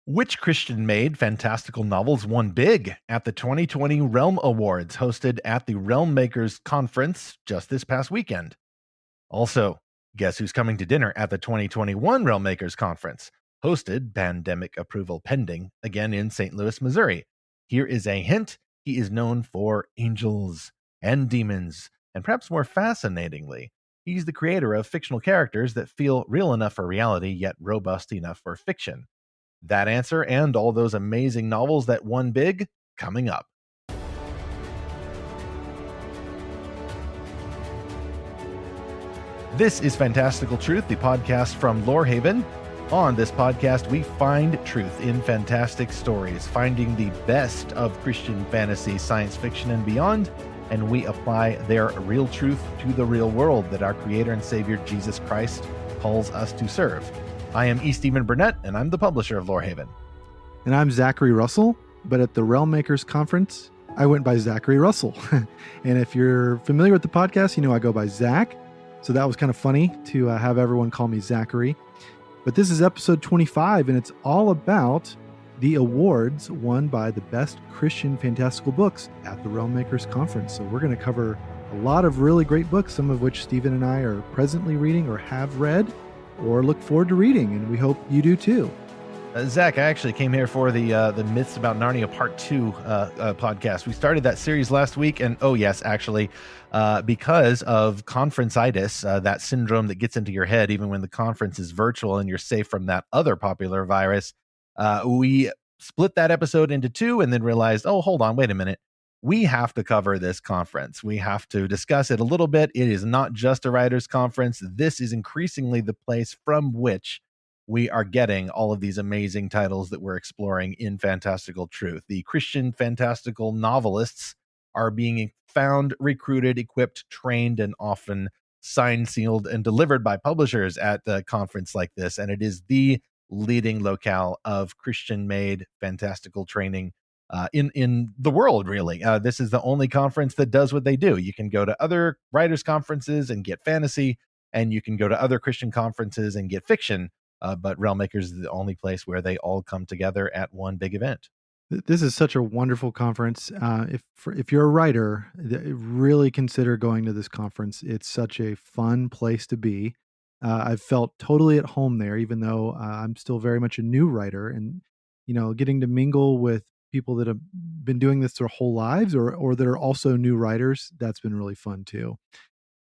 Which Christian-made fantastical novels won big at the 2020 Realm Awards hosted at the Realm Makers Conference just this past weekend? Also, guess who's coming to dinner at the 2021 Realm Makers Conference, hosted, pandemic approval pending, again in St. Louis, Missouri? Here is a hint. He is known for angels and demons, and perhaps more fascinatingly, he's the creator of fictional characters that feel real enough for reality, yet robust enough for fiction. That answer and all those amazing novels that won big, coming up. This is Fantastical Truth, the podcast from Lorehaven. On this podcast, we find truth in fantastic stories, finding the best of Christian fantasy, science fiction, and beyond, and we apply their real truth to the real world that our Creator and Savior Jesus Christ calls us to serve. I am E. Stephen Burnett, and I'm the publisher of Lorehaven. And I'm Zackary Russell, but at the Realm Makers Conference, I went by Zackary Russell. And if you're familiar with the podcast, you know I go by Zach. So that was kind of funny to have everyone call me Zackary. But this is episode 25, and it's all about the awards won by the best Christian fantastical books at the Realm Makers Conference. So we're going to cover a lot of really great books, some of which Stephen and I are presently reading or have read or look forward to reading, and we hope you do too. Zach, I actually came here for the Myths About Narnia Part 2 podcast. We started that series last week, and oh yes, actually, because of conference-itis, that syndrome that gets into your head even when the conference is virtual and you're safe from that other popular virus, we split that episode into two and then realized, oh, hold on, wait a minute. We have to cover this conference. We have to discuss it a little bit. It is not just a writer's conference. This is increasingly the place from which we are getting all of these amazing titles that we're exploring in Fantastical Truth. The Christian fantastical novelists are being found, recruited, equipped, trained, and often signed, sealed, and delivered by publishers at a conference like this. And it is the leading locale of Christian-made fantastical training in the world, really. This is the only conference that does what they do. You can go to other writers' conferences and get fantasy, and you can go to other Christian conferences and get fiction. But Realm Makers is the only place where they all come together at one big event. This is such a wonderful conference. If you're a writer, really consider going to this conference. It's such a fun place to be. I've felt totally at home there, even though I'm still very much a new writer. And, getting to mingle with people that have been doing this their whole lives or that are also new writers, that's been really fun too.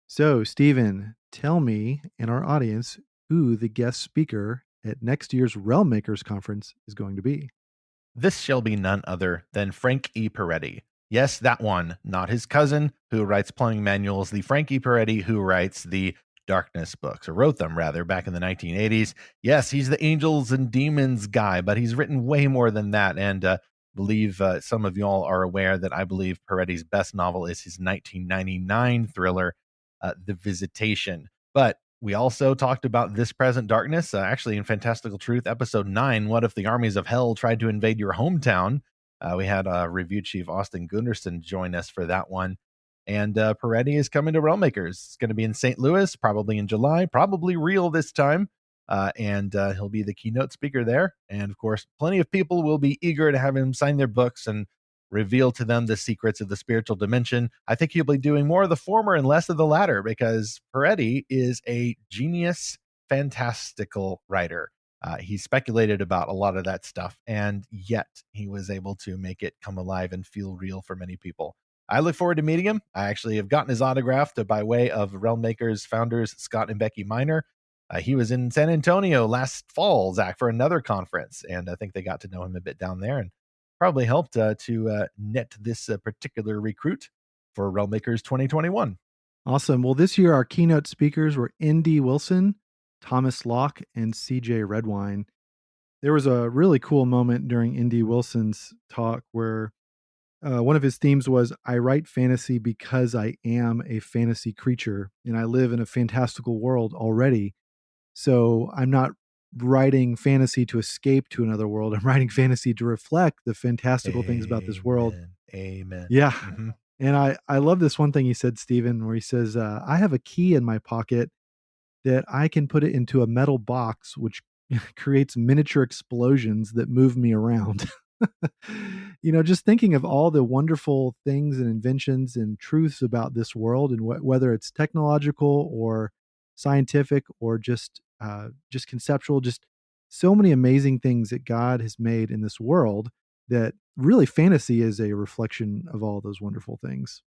So, Stephen, tell me and our audience who the guest speaker at next year's Realm Makers Conference is going to be. This shall be none other than Frank E. Peretti. Yes, that one, not his cousin who writes plumbing manuals, the Frank E. Peretti who writes the Darkness books, or wrote them rather, back in the 1980s. Yes, he's the angels and demons guy, but he's written way more than that. And believe some of y'all are aware that I believe Peretti's best novel is his 1999 thriller, The Visitation. But we also talked about This Present Darkness, actually in Fantastical Truth, episode 9, What If the Armies of Hell Tried to Invade Your Hometown? We had review chief Austin Gunderson join us for that one. And Peretti is coming to Realm Makers. It's going to be in St. Louis, probably in July, probably real this time. And he'll be the keynote speaker there. And of course, plenty of people will be eager to have him sign their books and reveal to them the secrets of the spiritual dimension. I think he'll be doing more of the former and less of the latter, because Peretti is a genius, fantastical writer. He speculated about a lot of that stuff, and yet he was able to make it come alive and feel real for many people. I look forward to meeting him. I actually have gotten his autograph by way of Realm Makers founders Scott and Becky Miner. He was in San Antonio last fall, Zach, for another conference, and I think they got to know him a bit down there, and probably helped to net this particular recruit for Realm Makers 2021. Awesome. Well, this year our keynote speakers were N.D. Wilson, Thomas Locke, and C.J. Redwine. There was a really cool moment during N.D. Wilson's talk where one of his themes was, I write fantasy because I am a fantasy creature, and I live in a fantastical world already. So I'm not writing fantasy to escape to another world. I'm writing fantasy to reflect the fantastical things about this world. Amen. Yeah. Mm-hmm. And I love this one thing he said, Stephen, where he says, I have a key in my pocket that I can put it into a metal box, which creates miniature explosions that move me around. Just thinking of all the wonderful things and inventions and truths about this world, and whether it's technological or scientific or just conceptual, just so many amazing things that God has made in this world, that really fantasy is a reflection of all those wonderful things.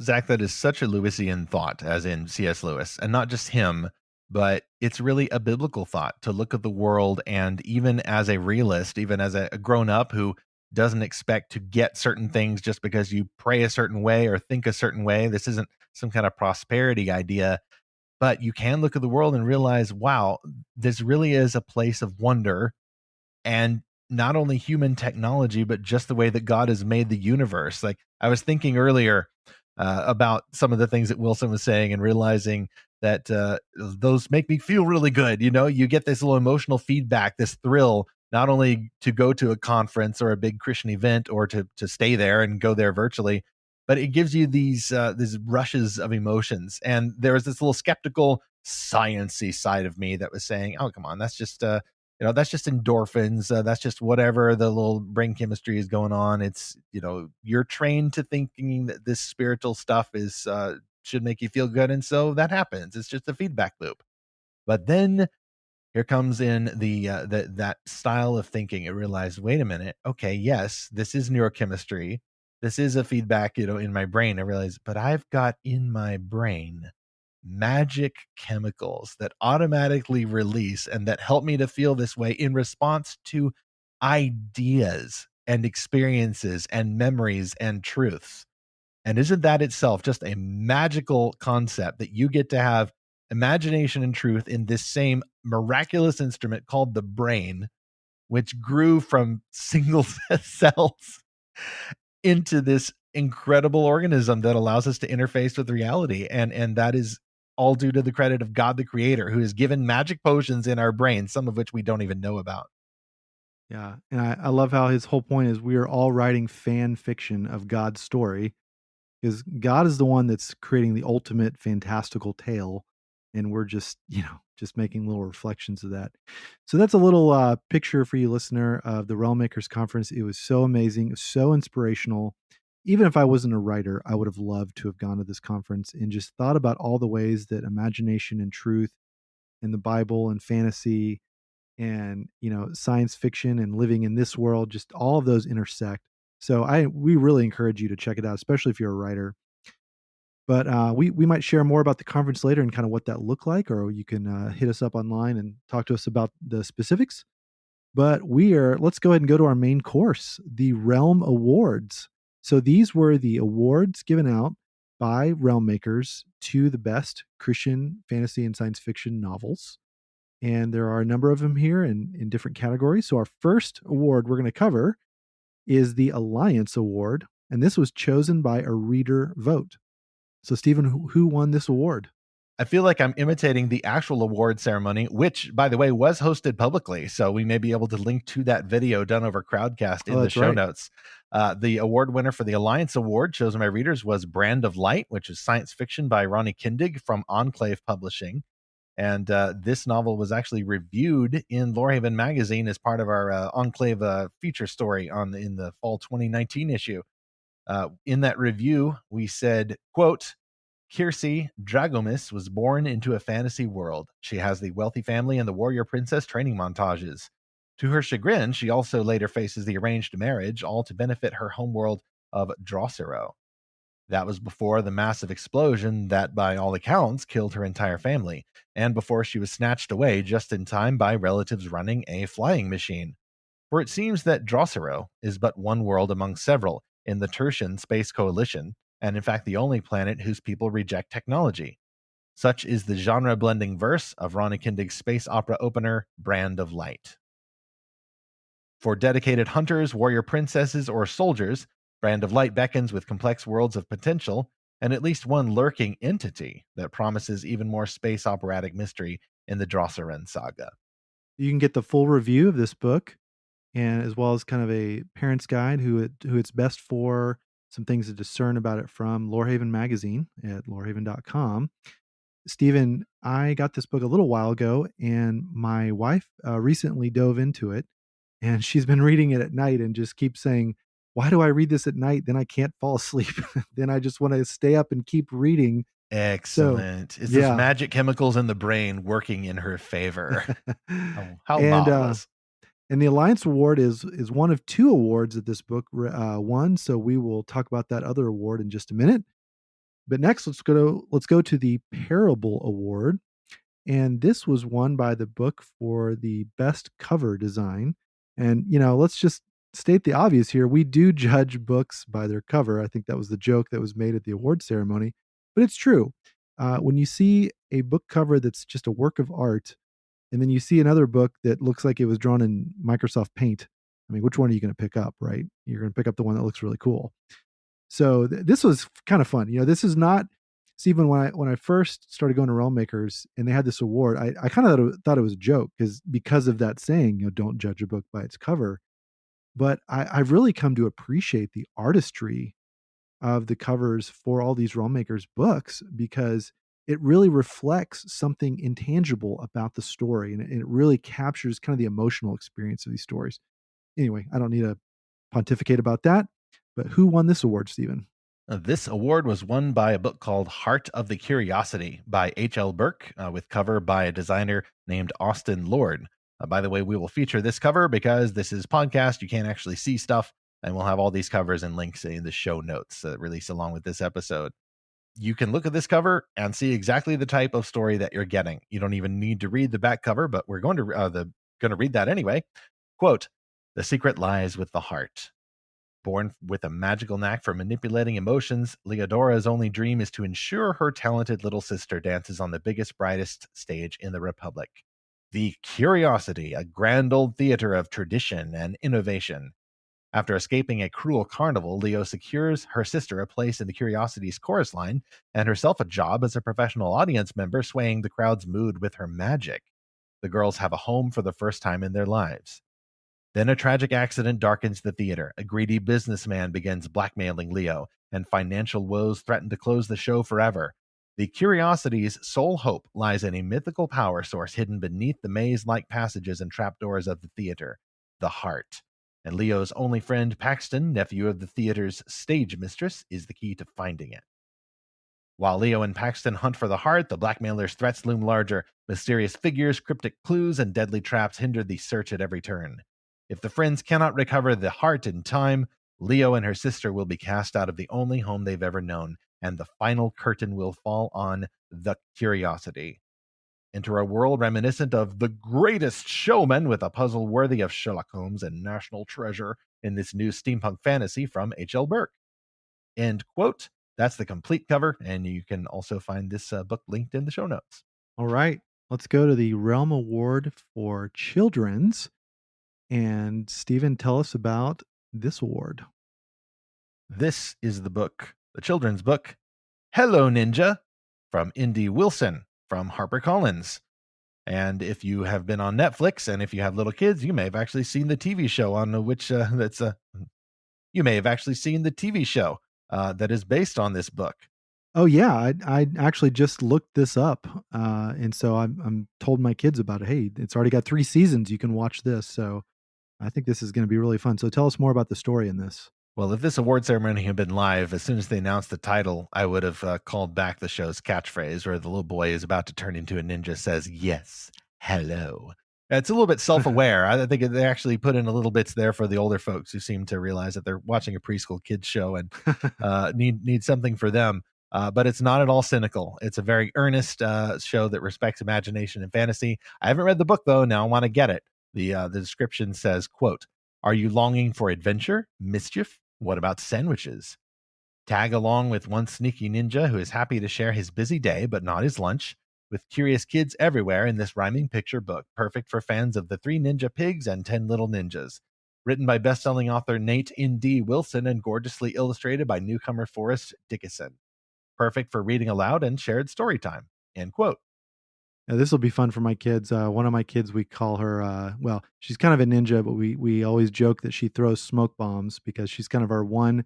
Zach, that is such a Lewisian thought, as in C.S. Lewis, and not just him, but it's really a biblical thought to look at the world. And even as a realist, even as a grown up who doesn't expect to get certain things just because you pray a certain way or think a certain way, this isn't some kind of prosperity idea, but you can look at the world and realize, wow, this really is a place of wonder. And not only human technology, but just the way that God has made the universe. Like, I was thinking earlier about some of the things that Wilson was saying, and realizing that those make me feel really good. You get this little emotional feedback, this thrill, not only to go to a conference or a big Christian event, or to stay there and go there virtually, but it gives you these rushes of emotions. And there was this little skeptical, science-y side of me that was saying, "Oh, come on, that's just that's just endorphins. That's just whatever the little brain chemistry is going on. It's, you're trained to thinking that this spiritual stuff is should make you feel good, and so that happens. It's just a feedback loop." But then here comes in that style of thinking. It realized, wait a minute, okay, yes, this is neurochemistry. This is a feedback, in my brain. I realized, but I've got in my brain magic chemicals that automatically release and that help me to feel this way in response to ideas and experiences and memories and truths. And isn't that itself just a magical concept, that you get to have imagination and truth in this same miraculous instrument called the brain, which grew from single cells into this incredible organism that allows us to interface with reality. And that is all due to the credit of God, the creator, who has given magic potions in our brains, some of which we don't even know about. Yeah. And I love how his whole point is we are all writing fan fiction of God's story, because God is the one that's creating the ultimate fantastical tale. And we're just making little reflections of that. So that's a little picture for you, listener, of the Realm Makers Conference. It was so amazing, so inspirational. Even if I wasn't a writer, I would have loved to have gone to this conference and just thought about all the ways that imagination and truth and the Bible and fantasy and science fiction and living in this world, just all of those intersect. So we really encourage you to check it out, especially if you're a writer. But we might share more about the conference later and kind of what that looked like, or you can hit us up online and talk to us about the specifics. But let's go ahead and go to our main course, the Realm Awards. So these were the awards given out by Realm Makers to the best Christian fantasy and science fiction novels. And there are a number of them here in different categories. So our first award we're going to cover is the Alliance Award. And this was chosen by a reader vote. So, Stephen, who won this award? I feel like I'm imitating the actual award ceremony, which, by the way, was hosted publicly. So we may be able to link to that video done over Crowdcast in the show notes. The award winner for the Alliance Award, chosen by readers, was Brand of Light, which is science fiction by Ronnie Kindig from Enclave Publishing. And this novel was actually reviewed in Lorehaven Magazine as part of our Enclave feature story in the fall 2019 issue. In that review, we said, quote, "Kiersey Dragomis was born into a fantasy world. She has the wealthy family and the warrior princess training montages. To her chagrin, she also later faces the arranged marriage, all to benefit her homeworld of Drossero. That was before the massive explosion that, by all accounts, killed her entire family, and before she was snatched away just in time by relatives running a flying machine. For it seems that Drossero is but one world among several in the Tertian Space Coalition, and in fact the only planet whose people reject technology. Such is the genre-blending verse of Ronnie Kindig's space opera opener, Brand of Light. For dedicated hunters, warrior princesses, or soldiers, Brand of Light beckons with complex worlds of potential and at least one lurking entity that promises even more space operatic mystery in the Drosseren saga." You can get the full review of this book, and as well as kind of a parent's guide who it's best for, some things to discern about it, from Lorehaven Magazine at lorehaven.com. Stephen, I got this book a little while ago, and my wife recently dove into it, and she's been reading it at night and just keeps saying, "Why do I read this at night? Then I can't fall asleep. Then I just want to stay up and keep reading." So, Excellent. It's those yeah. magic chemicals in the brain working in her favor. How and marvelous. and the Alliance Award is one of two awards that this book won. So we will talk about that other award in just a minute. But next, let's go to the Parable Award, and this was won by the book for the best cover design. And let's just state the obvious here: we do judge books by their cover. I think that was the joke that was made at the award ceremony, but it's true. When you see a book cover that's just a work of art, and then you see another book that looks like it was drawn in Microsoft Paint, I mean, which one are you going to pick up, right? You're going to pick up the one that looks really cool. So this was kind of fun. This is not Stephen. When I first started going to Realm Makers and they had this award, I kind of thought it was a joke because of that saying, don't judge a book by its cover. But I've really come to appreciate the artistry of the covers for all these Realm Makers books, because it really reflects something intangible about the story, and it really captures kind of the emotional experience of these stories. Anyway, I don't need to pontificate about that. But who won this award, Stephen? This award was won by a book called Heart of the Curiosity by H.L. Burke, with cover by a designer named Austin Lord. By the way, we will feature this cover because this is podcast. You can't actually see stuff, and we'll have all these covers and links in the show notes released along with this episode. You can look at this cover and see exactly the type of story that you're getting. You don't even need to read the back cover, but we're going to read that anyway. Quote, "The secret lies with the heart. Born with a magical knack for manipulating emotions, Leodora's only dream is to ensure her talented little sister dances on the biggest, brightest stage in the Republic. The Curiosity, a grand old theater of tradition and innovation. After escaping a cruel carnival, Leo secures her sister a place in the Curiosity's chorus line and herself a job as a professional audience member, swaying the crowd's mood with her magic. The girls have a home for the first time in their lives. Then a tragic accident darkens the theater. A greedy businessman begins blackmailing Leo, and financial woes threaten to close the show forever. The Curiosity's sole hope lies in a mythical power source hidden beneath the maze-like passages and trapdoors of the theater, the heart. And Leo's only friend, Paxton, nephew of the theater's stage mistress, is the key to finding it. While Leo and Paxton hunt for the heart, the blackmailer's threats loom larger. Mysterious figures, cryptic clues, and deadly traps hinder the search at every turn. If the friends cannot recover the heart in time, Leo and her sister will be cast out of the only home they've ever known, and the final curtain will fall on the Curiosity. Enter a world reminiscent of The Greatest Showman, with a puzzle worthy of Sherlock Holmes and National Treasure in this new steampunk fantasy from H.L. Burke." End quote. That's the complete cover, and you can also find this book linked in the show notes. All right, let's go to the Realm Award for Children's. And Stephen, tell us about this award. This is the children's book, Hello Ninja, from Indy Wilson from HarperCollins. And if you have been on Netflix, and if you have little kids, you may have actually seen the TV show you may have actually seen the TV show that is based on this book. Oh yeah, I actually just looked this up, and so I'm told my kids about it. Hey, it's already got 3 seasons. You can watch this. So I think this is going to be really fun. So tell us more about the story in this. Well, if this award ceremony had been live, as soon as they announced the title, I would have called back the show's catchphrase, where the little boy is about to turn into a ninja, says, "Yes, hello." It's a little bit self-aware. I think they actually put in a little bits there for the older folks who seem to realize that they're watching a preschool kids show and need something for them. But it's not at all cynical. It's a very earnest show that respects imagination and fantasy. I haven't read the book, though. Now I want to get it. The description says, quote, "Are you longing for adventure, mischief? What about sandwiches? Tag along with one sneaky ninja who is happy to share his busy day, but not his lunch, with curious kids everywhere in this rhyming picture book, perfect for fans of the 3 Ninja Pigs and 10 Little Ninjas. Written by best-selling author Nate N.D. Wilson and gorgeously illustrated by newcomer Forrest Dickinson. Perfect for reading aloud and shared story time." End quote. Now, this will be fun for my kids. One of my kids, we call her, well, she's kind of a ninja, but we always joke that she throws smoke bombs, because she's kind of our one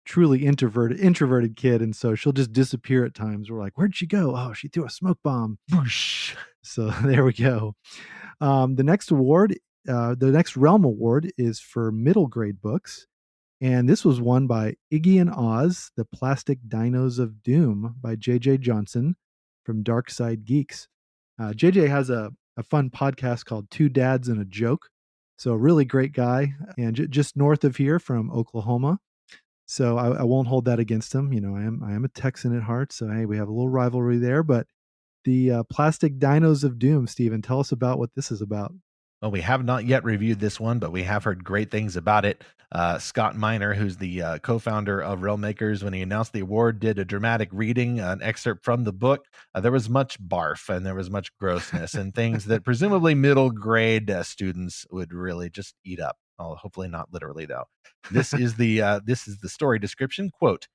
truly introverted kid, and so she'll just disappear at times. We're like, "Where'd she go? Oh, she threw a smoke bomb." Boosh. So there we go. The next award, the next Realm Award, is for middle grade books, and this was won by Iggy and Oz, the Plastic Dinos of Doom by J.J. Johnson from Dark Side Geeks. J.J. has a fun podcast called Two Dads and a Joke. So a really great guy, and just north of here from Oklahoma. So I won't hold that against him. You know, I am a Texan at heart. So hey, we have a little rivalry there. But the Plastic Dinos of Doom, Stephen, tell us about what this is about. Well, we have not yet reviewed this one, but we have heard great things about it. Scott Miner, who's the co-founder of Realmakers, when he announced the award, did a dramatic reading, an excerpt from the book. There was much barf and there was much grossness and things that presumably middle grade students would really just eat up. Oh, hopefully not literally, though. This is the story description. Quote,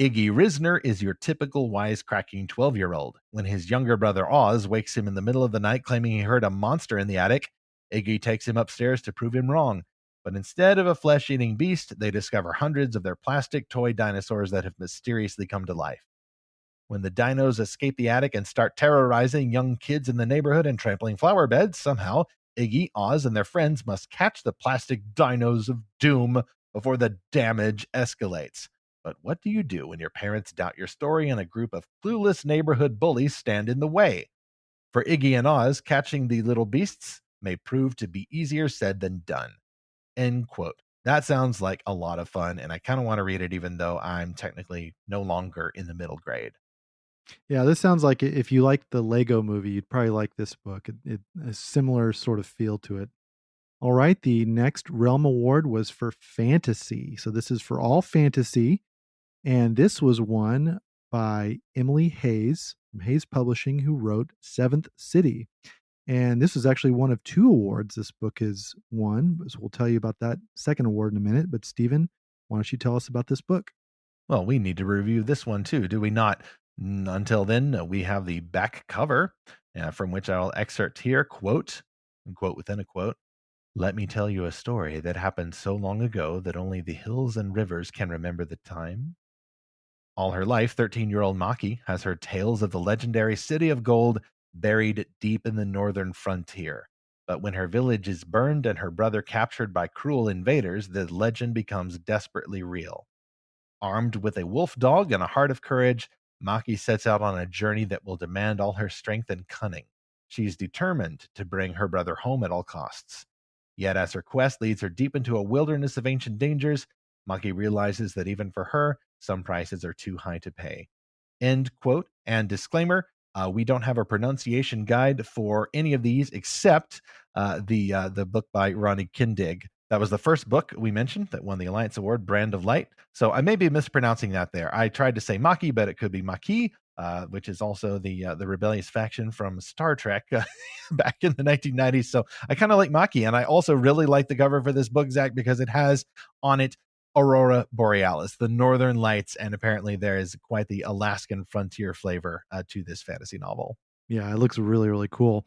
Iggy Risner is your typical wisecracking 12-year-old. When his younger brother Oz wakes him in the middle of the night claiming he heard a monster in the attic, Iggy takes him upstairs to prove him wrong. But instead of a flesh-eating beast, they discover hundreds of their plastic toy dinosaurs that have mysteriously come to life. When the dinos escape the attic and start terrorizing young kids in the neighborhood and trampling flower beds, somehow Iggy, Oz, and their friends must catch the plastic dinos of doom before the damage escalates. But what do you do when your parents doubt your story and a group of clueless neighborhood bullies stand in the way? For Iggy and Oz, catching the little beasts may prove to be easier said than done. End quote. That sounds like a lot of fun, and I kind of want to read it even though I'm technically no longer in the middle grade. Yeah, this sounds like if you like the Lego movie, you'd probably like this book. It a similar sort of feel to it. All right, the next Realm Award was for fantasy. So this is for all fantasy. And this was won by Emily Hayes from Hayes Publishing, who wrote Seventh City. And this is actually one of two awards this book has won. So we'll tell you about that second award in a minute. But Stephen, why don't you tell us about this book? Well, we need to review this one too, do we not? Until then, we have the back cover, from which I'll excerpt here, quote, and quote within a quote. Let me tell you a story that happened so long ago that only the hills and rivers can remember the time. All her life, 13-year-old Maki has heard tales of the legendary City of Gold buried deep in the northern frontier. But when her village is burned and her brother captured by cruel invaders, the legend becomes desperately real. Armed with a wolf dog and a heart of courage, Maki sets out on a journey that will demand all her strength and cunning. She's determined to bring her brother home at all costs. Yet as her quest leads her deep into a wilderness of ancient dangers, Maki realizes that even for her, some prices are too high to pay. End quote. And disclaimer, we don't have a pronunciation guide for any of these except the book by Ronnie Kindig. That was the first book we mentioned that won the Alliance Award, Brand of Light. So I may be mispronouncing that there. I tried to say Maki, but it could be Maki, which is also the rebellious faction from Star Trek back in the 1990s. So I kind of like Maki, and I also really like the cover for this book, Zach, because it has on it Aurora Borealis, the Northern Lights, and apparently there is quite the Alaskan frontier flavor to this fantasy novel. Yeah, it looks really, really cool.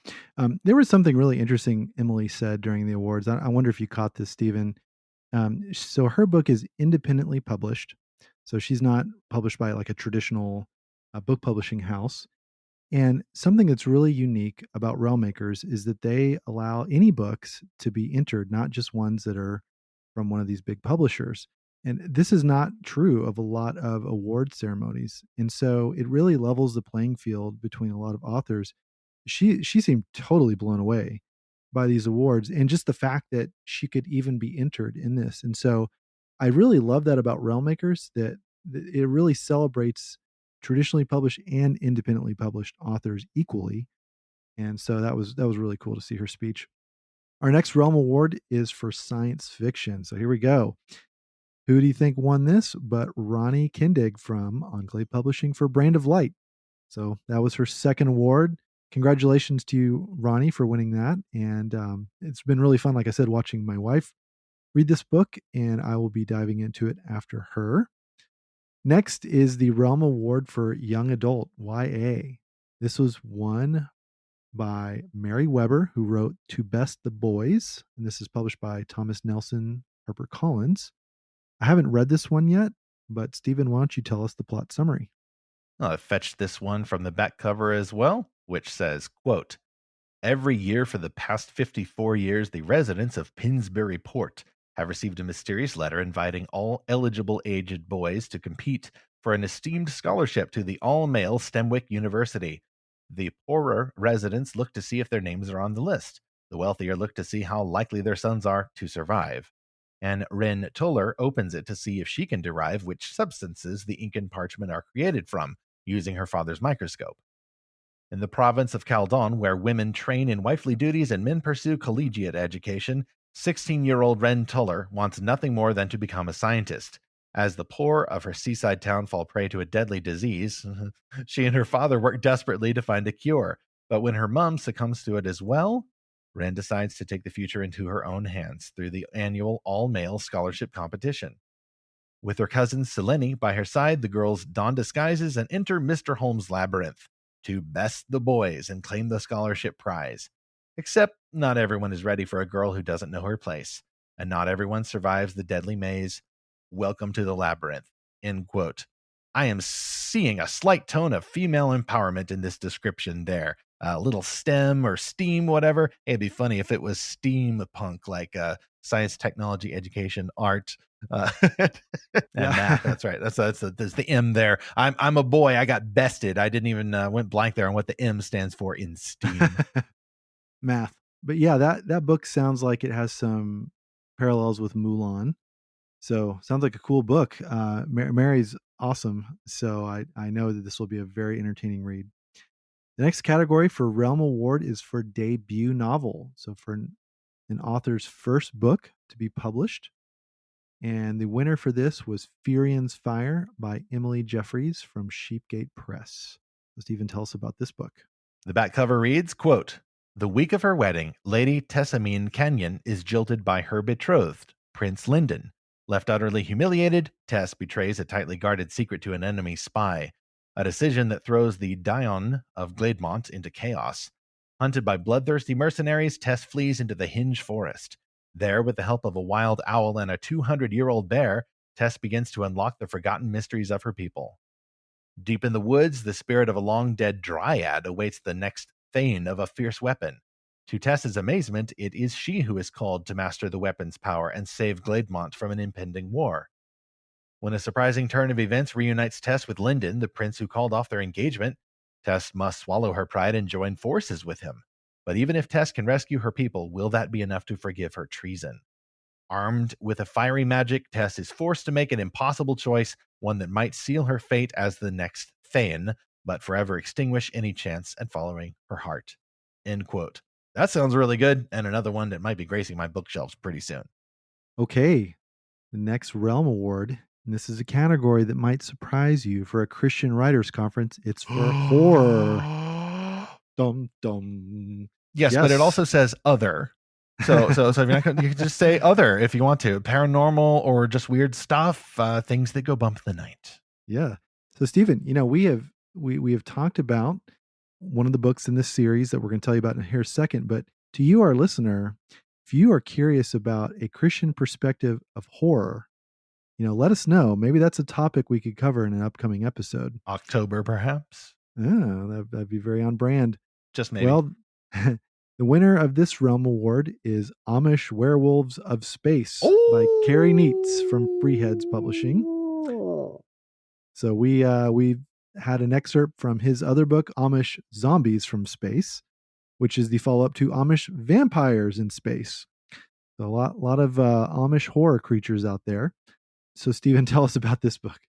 There was something really interesting Emily said during the awards. I wonder if you caught this, Stephen. So her book is independently published. So she's not published by like a traditional book publishing house. And something that's really unique about Realmakers is that they allow any books to be entered, not just ones that are from one of these big publishers. And this is not true of a lot of award ceremonies. And so it really levels the playing field between a lot of authors. She seemed totally blown away by these awards and just the fact that she could even be entered in this. And so I really love that about Realmakers, that it really celebrates traditionally published and independently published authors equally. And so that was really cool to see her speech. Our next Realm Award is for science fiction. So here we go. Who do you think won this but Ronnie Kindig from Enclave Publishing for Brand of Light? So that was her second award. Congratulations to you, Ronnie, for winning that. And it's been really fun, like I said, watching my wife read this book, and I will be diving into it after her. Next is the Realm Award for Young Adult, YA. This was won by Mary Weber, who wrote To Best the Boys. And this is published by Thomas Nelson HarperCollins. I haven't read this one yet, But Stephen, why don't you tell us the plot summary? I fetched this one from the back cover as well, which says, quote, every year for the past 54 years, the residents of Pinsbury Port have received a mysterious letter inviting all eligible aged boys to compete for an esteemed scholarship to the all-male Stemwick University. The poorer residents look to see if their names are on the list. The wealthier look to see how likely their sons are to survive. And Ren Toller opens it to see if she can derive which substances the ink and parchment are created from, using her father's microscope. In the province of Caldon, where women train in wifely duties and men pursue collegiate education, 16-year-old Ren Toller wants nothing more than to become a scientist. As the poor of her seaside town fall prey to a deadly disease, she and her father work desperately to find a cure. But when her mom succumbs to it as well, Ren decides to take the future into her own hands through the annual all-male scholarship competition. With her cousin Selene by her side, the girls don disguises and enter Mr. Holmes' labyrinth to best the boys and claim the scholarship prize. Except not everyone is ready for a girl who doesn't know her place, and not everyone survives the deadly maze. Welcome to the labyrinth. End quote. I am seeing a slight tone of female empowerment in this description there. A little STEM or STEAM, whatever. It'd be funny if it was steampunk, like science, technology, education, art, and math. That's right. That's the M there. I'm a boy. I got bested. I didn't even went blank there on what the M stands for in STEAM. Math. But yeah, that book sounds like it has some parallels with Mulan. So sounds like a cool book. Mary's awesome. So I know that this will be a very entertaining read. The next category for Realm Award is for debut novel. So for an author's first book to be published. And the winner for this was Furion's Fire by Emily Jeffries from Sheepgate Press. So Stephen, tell us about this book. The back cover reads, quote, the week of her wedding, Lady Tessamine Kenyon is jilted by her betrothed, Prince Lyndon. Left utterly humiliated, Tess betrays a tightly guarded secret to an enemy spy, a decision that throws the Dion of Glademont into chaos. Hunted by bloodthirsty mercenaries, Tess flees into the Hinge Forest. There, with the help of a wild owl and a 200-year-old bear, Tess begins to unlock the forgotten mysteries of her people. Deep in the woods, the spirit of a long-dead dryad awaits the next thane of a fierce weapon. To Tess's amazement, it is she who is called to master the weapon's power and save Glademont from an impending war. When a surprising turn of events reunites Tess with Lyndon, the prince who called off their engagement, Tess must swallow her pride and join forces with him. But even if Tess can rescue her people, will that be enough to forgive her treason? Armed with a fiery magic, Tess is forced to make an impossible choice, one that might seal her fate as the next Thane, but forever extinguish any chance at following her heart. End quote. That sounds really good, and another one that might be gracing my bookshelves pretty soon. Okay, the next Realm Award, and this is a category that might surprise you for a Christian Writers Conference. It's for horror. Dum dum. Yes, but it also says other. So if you're not gonna, you can just say other if you want to. Paranormal or just weird stuff, things that go bump in the night. Yeah. So Stephen, we have talked about one of the books in this series that we're going to tell you about in here a second. But to you, our listener, if you are curious about a Christian perspective of horror, let us know. Maybe that's a topic we could cover in an upcoming episode. October, perhaps. Oh, that'd be very on brand. Just maybe. Well, the winner of this Realm Award is Amish Werewolves of Space by Carrie Neetz from Freeheads Publishing. So we had an excerpt from his other book, Amish Zombies from Space, which is the follow-up to Amish Vampires in Space. So a lot of Amish horror creatures out there. So Stephen, tell us about this book.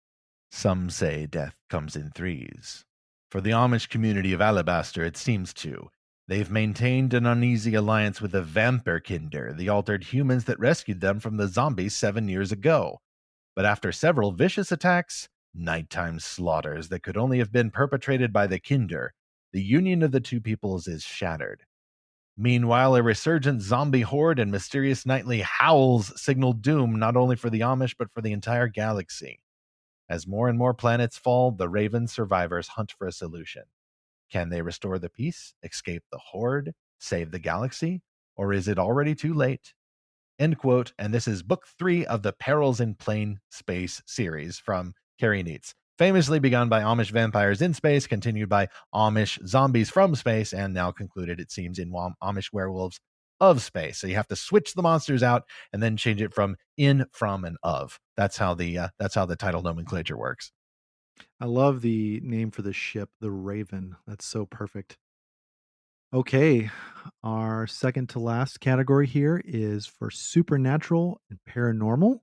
Some say death comes in threes. For the Amish community of Alabaster, it seems to. They've maintained an uneasy alliance with the Vampirkinder, the altered humans that rescued them from the zombies 7 years ago. But after several vicious attacks, nighttime slaughters that could only have been perpetrated by the Kinder, the union of the two peoples is shattered. Meanwhile, a resurgent zombie horde and mysterious nightly howls signal doom not only for the Amish but for the entire galaxy. As more and more planets fall, the Raven survivors hunt for a solution. Can they restore the peace, escape the horde, save the galaxy, or is it already too late? end quote. And this is book 3 of the Perils in Plain Space series from Carrie Neetz. Famously begun by Amish vampires in space, continued by Amish zombies from space, and now concluded, it seems, in Amish werewolves of space. So you have to switch the monsters out and then change it from in, from, and of. That's how the title nomenclature works. I love the name for the ship, the Raven. That's so perfect. Okay, our second to last category here is for supernatural and paranormal.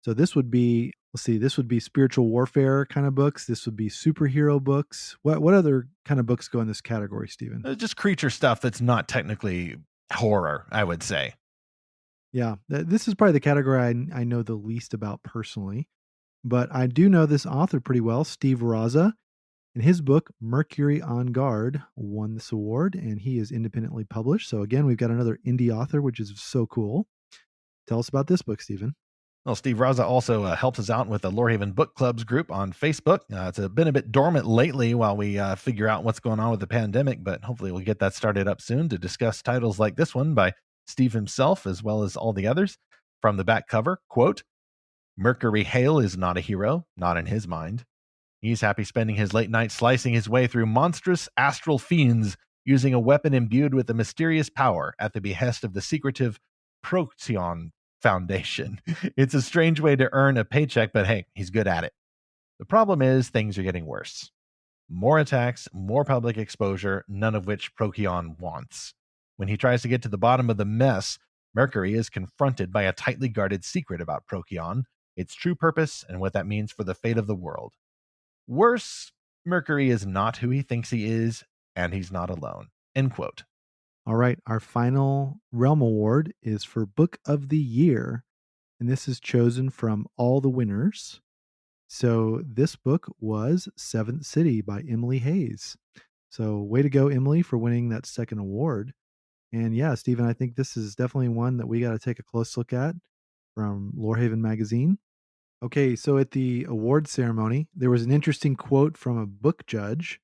So this would be, let's see, this would be spiritual warfare kind of books. This would be superhero books. What other kind of books go in this category, Stephen? Just creature stuff that's not technically horror, I would say. Yeah, this is probably the category I know the least about personally, but I do know this author pretty well, Steve Raza. And his book, Mercury on Guard, won this award, and he is independently published. So again, we've got another indie author, which is so cool. Tell us about this book, Stephen. Well, Steve Raza also helps us out with the Lorehaven Book Clubs group on Facebook. It's been a bit dormant lately while we figure out what's going on with the pandemic, but hopefully we'll get that started up soon to discuss titles like this one by Steve himself, as well as all the others. From the back cover, quote, Mercury Hale is not a hero, not in his mind. He's happy spending his late night slicing his way through monstrous astral fiends using a weapon imbued with a mysterious power at the behest of the secretive Procyon Foundation. It's a strange way to earn a paycheck, but hey, he's good at it. The problem is things are getting worse. More attacks, more public exposure, none of which Procyon wants. When he tries to get to the bottom of the mess, Mercury is confronted by a tightly guarded secret about Procyon, its true purpose, and what that means for the fate of the world. Worse, Mercury is not who he thinks he is, and he's not alone. End quote. All right, our final Realm Award is for Book of the Year, and this is chosen from all the winners. So this book was Seventh City by Emily Hayes. So way to go, Emily, for winning that second award. And yeah, Stephen, I think this is definitely one that we got to take a close look at from Lorehaven Magazine. Okay, so at the award ceremony, there was an interesting quote from a book judge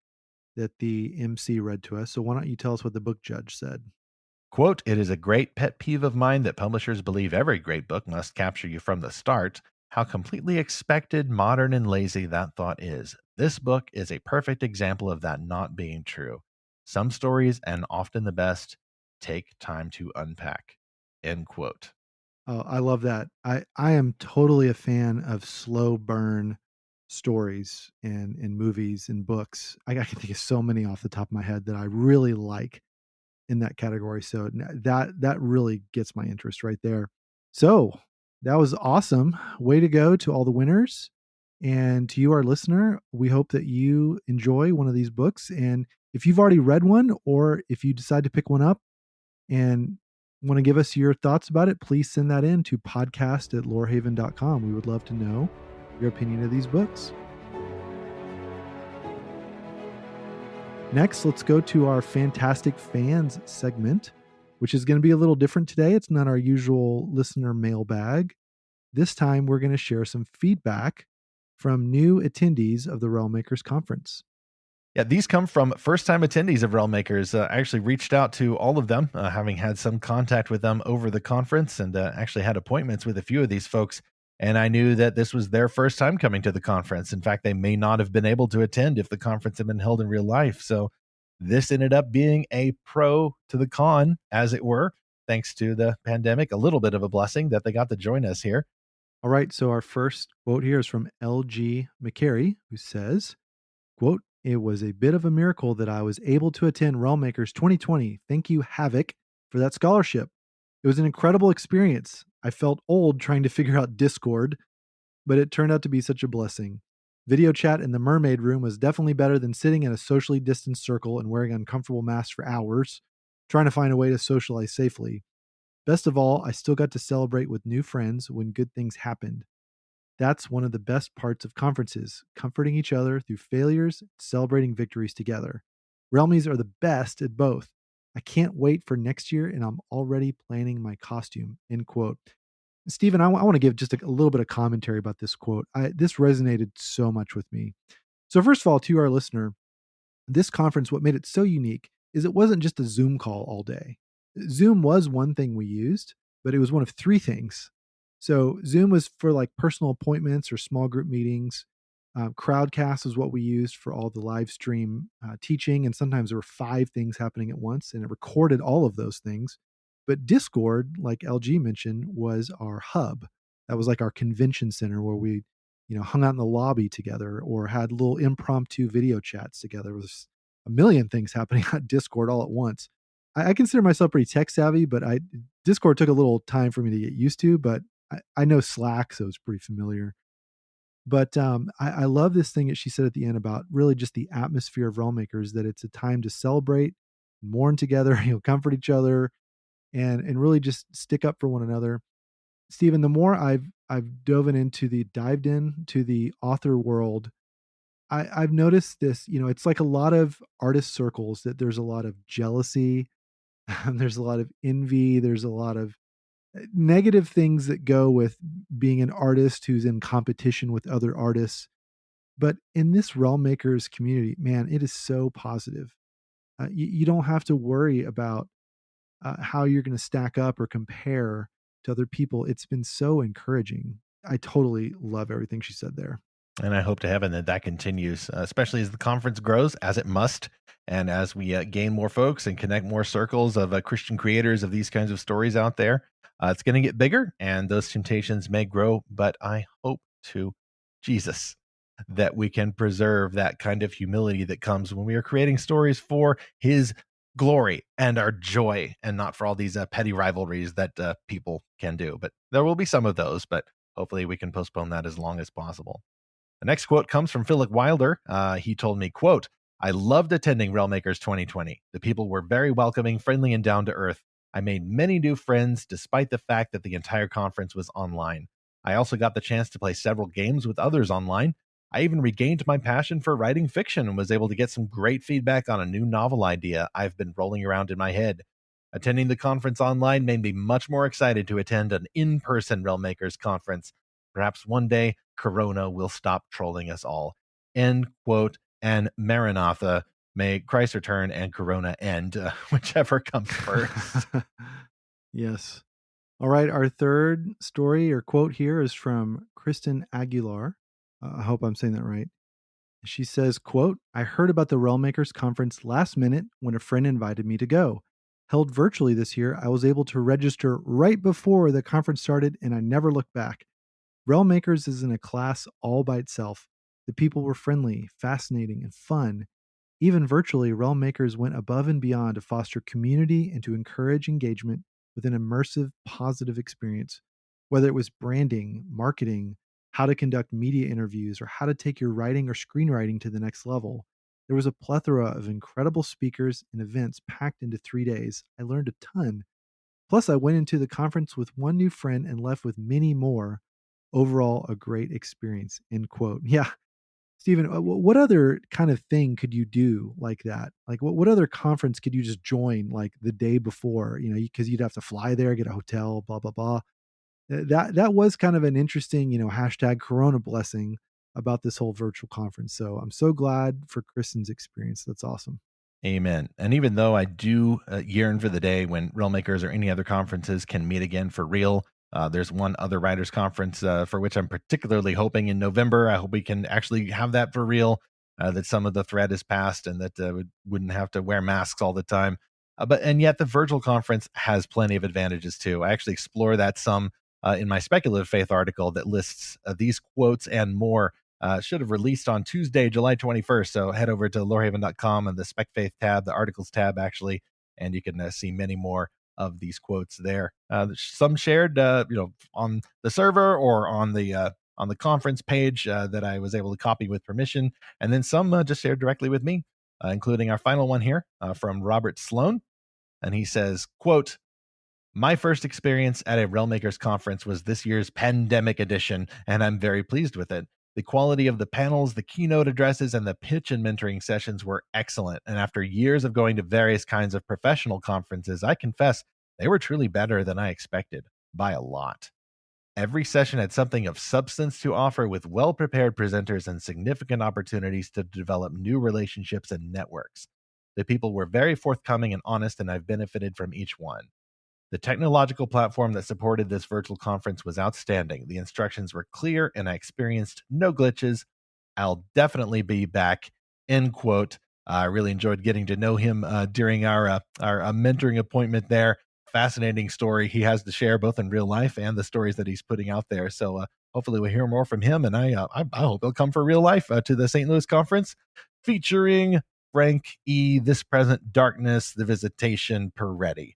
that the MC read to us. So why don't you tell us what the book judge said? Quote, it is a great pet peeve of mine that publishers believe every great book must capture you from the start. How completely expected, modern, and lazy that thought is. This book is a perfect example of that not being true. Some stories, and often the best, take time to unpack. End quote. Oh, I love that. I am totally a fan of slow burn stories and movies and books. I can think of so many off the top of my head that I really like in that category. So that really gets my interest right there. So that was awesome. Way to go to all the winners. And to you, our listener, we hope that you enjoy one of these books. And if you've already read one, or if you decide to pick one up and want to give us your thoughts about it, please send that in to podcast@lorehaven.com. We would love to know your opinion of these books. Next, let's go to our Fantastic Fans segment, which is going to be a little different today. It's not our usual listener mailbag. This time, we're going to share some feedback from new attendees of the Realm Makers Conference. Yeah, these come from first-time attendees of Realm Makers. I actually reached out to all of them, having had some contact with them over the conference, and actually had appointments with a few of these folks. And I knew that this was their first time coming to the conference. In fact, they may not have been able to attend if the conference had been held in real life. So this ended up being a pro to the con, as it were, thanks to the pandemic. A little bit of a blessing that they got to join us here. All right, so our first quote here is from L.G. McCary, who says, quote, it was a bit of a miracle that I was able to attend Realm Makers 2020. Thank you, Havoc, for that scholarship. It was an incredible experience. I felt old trying to figure out Discord, but it turned out to be such a blessing. Video chat in the mermaid room was definitely better than sitting in a socially distanced circle and wearing uncomfortable masks for hours, trying to find a way to socialize safely. Best of all, I still got to celebrate with new friends when good things happened. That's one of the best parts of conferences, comforting each other through failures, celebrating victories together. Realmies are the best at both. I can't wait for next year, and I'm already planning my costume, end quote. Stephen, I want to give just a little bit of commentary about this quote. This resonated so much with me. So first of all, to our listener, this conference, what made it so unique is it wasn't just a Zoom call all day. Zoom was one thing we used, but it was one of three things. So Zoom was for like personal appointments or small group meetings. Crowdcast is what we used for all the live stream teaching. And sometimes there were five things happening at once, and it recorded all of those things. But Discord, like LG mentioned, was our hub. That was like our convention center where we, hung out in the lobby together or had little impromptu video chats together. There was a million things happening on Discord all at once. I consider myself pretty tech savvy, but Discord took a little time for me to get used to, but I know Slack, so it's pretty familiar. But I love this thing that she said at the end about really just the atmosphere of Realmakers, that it's a time to celebrate, mourn together, comfort each other, and really just stick up for one another. Stephen, the more I've dived into the author world, I've noticed this. It's like a lot of artist circles that there's a lot of jealousy, there's a lot of envy, there's a lot of negative things that go with being an artist who's in competition with other artists. But in this Realm Makers community, man, it is so positive. You don't have to worry about how you're going to stack up or compare to other people. It's been so encouraging. I totally love everything she said there. And I hope to heaven that continues, especially as the conference grows, as it must, and as we gain more folks and connect more circles of Christian creators of these kinds of stories out there. It's going to get bigger, and those temptations may grow, but I hope to Jesus that we can preserve that kind of humility that comes when we are creating stories for his glory and our joy, and not for all these petty rivalries that people can do. But there will be some of those, but hopefully we can postpone that as long as possible. The next quote comes from Philip Wilder. He told me, quote, "I loved attending Realmakers 2020. The people were very welcoming, friendly, and down to earth. I made many new friends despite the fact that the entire conference was online. I also got the chance to play several games with others online. I even regained my passion for writing fiction and was able to get some great feedback on a new novel idea I've been rolling around in my head. Attending the conference online made me much more excited to attend an in-person Realmakers conference. Perhaps one day Corona will stop trolling us all." End quote. And Maranatha, may Christ return and Corona end, whichever comes first. Yes. All right. Our third story or quote here is from Kristen Aguilar. I hope I'm saying that right. She says, quote, "I heard about the Realmakers conference last minute when a friend invited me to go. Held virtually this year, I was able to register right before the conference started, and I never looked back. Realmakers is in a class all by itself. The people were friendly, fascinating, and fun. Even virtually, Realmakers went above and beyond to foster community and to encourage engagement with an immersive, positive experience. Whether it was branding, marketing, how to conduct media interviews, or how to take your writing or screenwriting to the next level, there was a plethora of incredible speakers and events packed into 3 days. I learned a ton. Plus, I went into the conference with one new friend and left with many more. Overall, a great experience." End quote. Yeah. Stephen, what other kind of thing could you do like that? Like, what other conference could you just join like the day before? Because you'd have to fly there, get a hotel, blah blah blah. That was kind of an interesting, hashtag Corona blessing about this whole virtual conference. So I'm so glad for Kristen's experience. That's awesome. Amen. And even though I do yearn for the day when Realmakers or any other conferences can meet again for real, there's one other writers conference for which I'm particularly hoping in November. I hope we can actually have that for real, that some of the threat is passed and that we wouldn't have to wear masks all the time. And yet the virtual conference has plenty of advantages too. I actually explore that some in my speculative faith article that lists these quotes and more. Should have released on Tuesday, July 21st. So head over to lorehaven.com and the Spec Faith tab, the articles tab, actually, and you can see many more of these quotes there. Some shared, on the server or on the conference page that I was able to copy with permission, and then some just shared directly with me, including our final one here from Robert Sloan, and he says, quote, "My first experience at a Realmakers conference was this year's pandemic edition, and I'm very pleased with it. The quality of the panels, the keynote addresses, and the pitch and mentoring sessions were excellent. And after years of going to various kinds of professional conferences, I confess they were truly better than I expected, by a lot. Every session had something of substance to offer, with well-prepared presenters and significant opportunities to develop new relationships and networks. The people were very forthcoming and honest, and I've benefited from each one. The technological platform that supported this virtual conference was outstanding. The instructions were clear and I experienced no glitches. I'll definitely be back, end quote. I really enjoyed getting to know him during our mentoring appointment there. Fascinating story he has to share both in real life and the stories that he's putting out there. So hopefully we'll hear more from him. And I hope he'll come for real life to the St. Louis conference featuring Frank E., This Present Darkness, The Visitation, Peretti.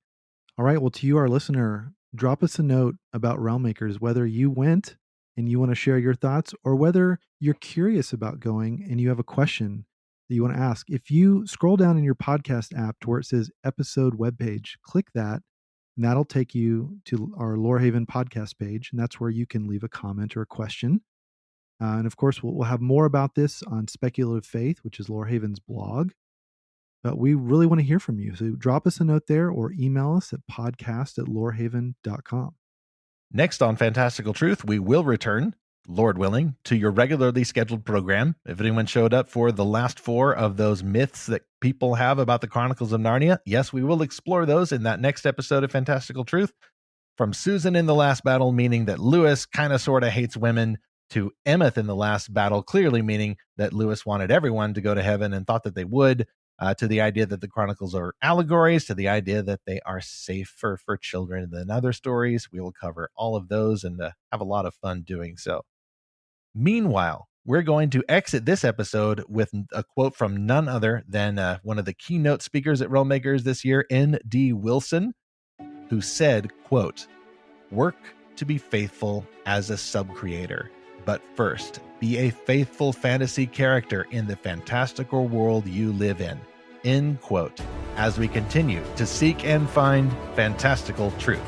All right. Well, to you, our listener, drop us a note about Realmmakers, whether you went and you want to share your thoughts or whether you're curious about going and you have a question that you want to ask. If you scroll down in your podcast app to where it says episode webpage, click that, and that'll take you to our Lorehaven podcast page. And that's where you can leave a comment or a question. And of course, we'll have more about this on Speculative Faith, which is Lorehaven's blog. But we really want to hear from you. So drop us a note there or email us at podcast@lorehaven.com. Next on Fantastical Truth, we will return, Lord willing, to your regularly scheduled program. If anyone showed up for the last 4 of those myths that people have about the Chronicles of Narnia, yes, we will explore those in that next episode of Fantastical Truth. From Susan in the Last Battle, meaning that Lewis kind of sort of hates women, to Emmeth in the Last Battle, clearly meaning that Lewis wanted everyone to go to heaven and thought that they would, to the idea that the Chronicles are allegories, to the idea that they are safer for children than other stories. We will cover all of those and have a lot of fun doing so. Meanwhile, we're going to exit this episode with a quote from none other than one of the keynote speakers at Realmmakers this year, N.D. Wilson, who said, quote, "Work to be faithful as a sub-creator, but first, be a faithful fantasy character in the fantastical world you live in," end quote, as we continue to seek and find fantastical truth.